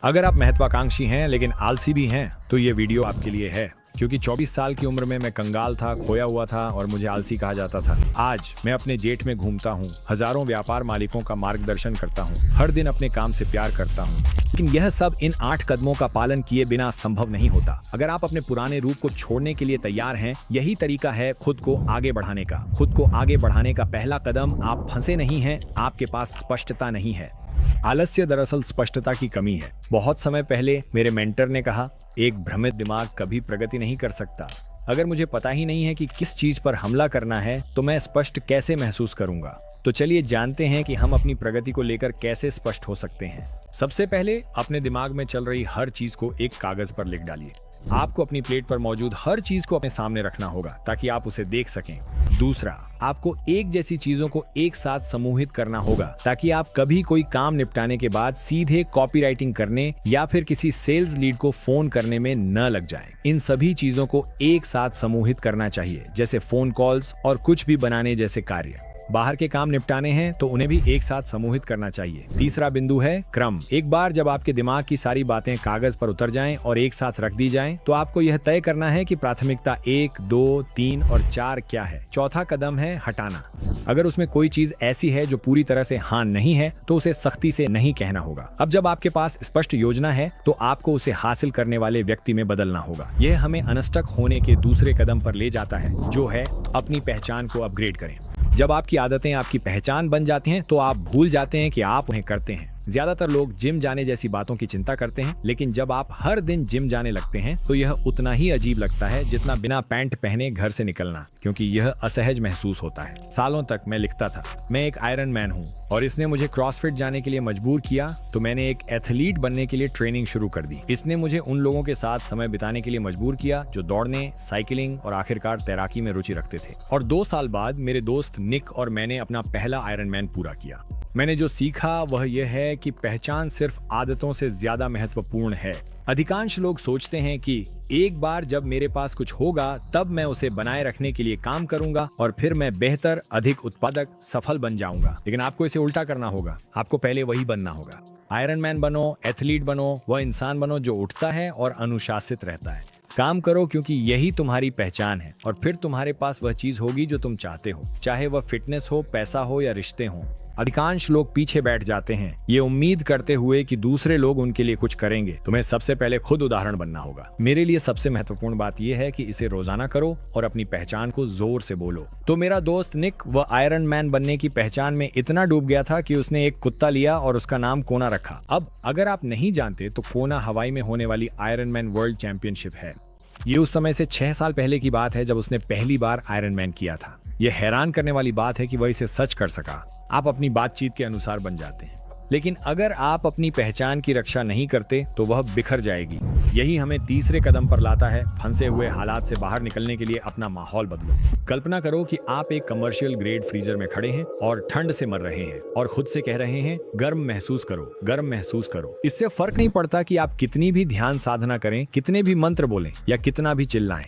अगर आप महत्वाकांक्षी हैं लेकिन आलसी भी हैं तो ये वीडियो आपके लिए है, क्योंकि 24 साल की उम्र में मैं कंगाल था, खोया हुआ था और मुझे आलसी कहा जाता था। आज मैं अपने जेट में घूमता हूँ, हजारों व्यापार मालिकों का मार्गदर्शन करता हूँ, हर दिन अपने काम से प्यार करता हूँ। लेकिन यह सब इन 8 कदमों का पालन किए बिना संभव नहीं होता। अगर आप अपने पुराने रूप को छोड़ने के लिए तैयार हैं, यही तरीका है खुद को आगे बढ़ाने का। खुद को आगे बढ़ाने का पहला कदम, आप फंसे नहीं हैं, आपके पास स्पष्टता नहीं है। आलस्य दरअसल स्पष्टता की कमी है। बहुत समय पहले मेरे मेंटर ने कहा, एक भ्रमित दिमाग कभी प्रगति नहीं कर सकता। अगर मुझे पता ही नहीं है कि किस चीज पर हमला करना है तो मैं स्पष्ट कैसे महसूस करूंगा। तो चलिए जानते हैं कि हम अपनी प्रगति को लेकर कैसे स्पष्ट हो सकते हैं। सबसे पहले अपने दिमाग में चल रही हर चीज को एक कागज पर लिख डालिए। आपको अपनी प्लेट पर मौजूद हर चीज को अपने सामने रखना होगा ताकि आप उसे देख सकें। दूसरा, आपको एक जैसी चीजों को एक साथ समूहित करना होगा ताकि आप कभी कोई काम निपटाने के बाद सीधे कॉपीराइटिंग करने या फिर किसी सेल्स लीड को फोन करने में न लग जाएं। इन सभी चीजों को एक साथ समूहित करना चाहिए, जैसे फोन कॉल्स और कुछ भी बनाने जैसे कार्य। बाहर के काम निपटाने हैं तो उन्हें भी एक साथ समूहित करना चाहिए। तीसरा बिंदु है क्रम। एक बार जब आपके दिमाग की सारी बातें कागज पर उतर जाएं और एक साथ रख दी जाएं, तो आपको यह तय करना है कि प्राथमिकता 1, 2, 3 और 4 क्या है। चौथा कदम है हटाना। अगर उसमें कोई चीज ऐसी है जो पूरी तरह से हाँ नहीं है तो उसे सख्ती से नहीं कहना होगा। अब जब आपके पास स्पष्ट योजना है तो आपको उसे हासिल करने वाले व्यक्ति में बदलना होगा। यह हमें अनस्टक होने के दूसरे कदम पर ले जाता है, जो है अपनी पहचान को अपग्रेड करें। जब आपकी आदतें आपकी पहचान बन जाती हैं तो आप भूल जाते हैं कि आप उन्हें करते हैं। ज्यादातर लोग जिम जाने जैसी बातों की चिंता करते हैं, लेकिन जब आप हर दिन जिम जाने लगते हैं तो यह उतना ही अजीब लगता है जितना बिना पैंट पहने घर से निकलना, क्योंकि यह असहज महसूस होता है। सालों तक मैं लिखता था, मैं एक आयरन मैन हूँ, और इसने मुझे क्रॉसफिट जाने के लिए मजबूर किया, तो मैंने एक एथलीट बनने के लिए ट्रेनिंग शुरू कर दी। इसने मुझे उन लोगों के साथ समय बिताने के लिए मजबूर किया जो दौड़ने, साइकिलिंग और आखिरकार तैराकी में रुचि रखते थे। और 2 साल बाद मेरे दोस्त निक और मैंने अपना पहला आयरन मैन पूरा किया। मैंने जो सीखा वह यह है कि पहचान सिर्फ आदतों से ज्यादा महत्वपूर्ण है। अधिकांश लोग सोचते हैं कि एक बार जब मेरे पास कुछ होगा तब मैं उसे बनाए रखने के लिए काम करूंगा और फिर मैं बेहतर, अधिक उत्पादक, सफल बन जाऊंगा। लेकिन आपको इसे उल्टा करना होगा। आपको पहले वही बनना होगा। आयरन मैन बनो, एथलीट बनो, वह इंसान बनो जो उठता है और अनुशासित रहता है। काम करो क्योंकि यही तुम्हारी पहचान है, और फिर तुम्हारे पास वह चीज होगी जो तुम चाहते हो, चाहे वह फिटनेस हो, पैसा हो या रिश्ते हो। अधिकांश लोग पीछे बैठ जाते हैं ये उम्मीद करते हुए कि दूसरे लोग उनके लिए कुछ करेंगे। तुम्हें सबसे पहले खुद उदाहरण बनना होगा। मेरे लिए सबसे महत्वपूर्ण बात यह है कि इसे रोजाना करो और अपनी पहचान को जोर से बोलो। तो मेरा दोस्त निक, वह आयरन मैन बनने की पहचान में इतना डूब गया था कि उसने एक कुत्ता लिया और उसका नाम कोना रखा। अब अगर आप नहीं जानते तो कोना हवाई में होने वाली आयरन मैन वर्ल्ड चैंपियनशिप है। ये उस समय से 6 साल पहले की बात है जब उसने पहली बार आयरन मैन किया था। यह हैरान करने वाली बात है कि वह इसे सच कर सका। आप अपनी बातचीत के अनुसार बन जाते हैं, लेकिन अगर आप अपनी पहचान की रक्षा नहीं करते तो वह बिखर जाएगी। यही हमें तीसरे कदम पर लाता है, फंसे हुए हालात से बाहर निकलने के लिए अपना माहौल बदलो। कल्पना करो कि आप एक कमर्शियल ग्रेड फ्रीजर में खड़े हैं और ठंड से मर रहे हैं और खुद से कह रहे हैं, गर्म महसूस करो, गर्म महसूस करो। इससे फर्क नहीं पड़ता कि आप कितनी भी ध्यान साधना करें, कितने भी मंत्र बोलें या कितना भी चिल्लाएं।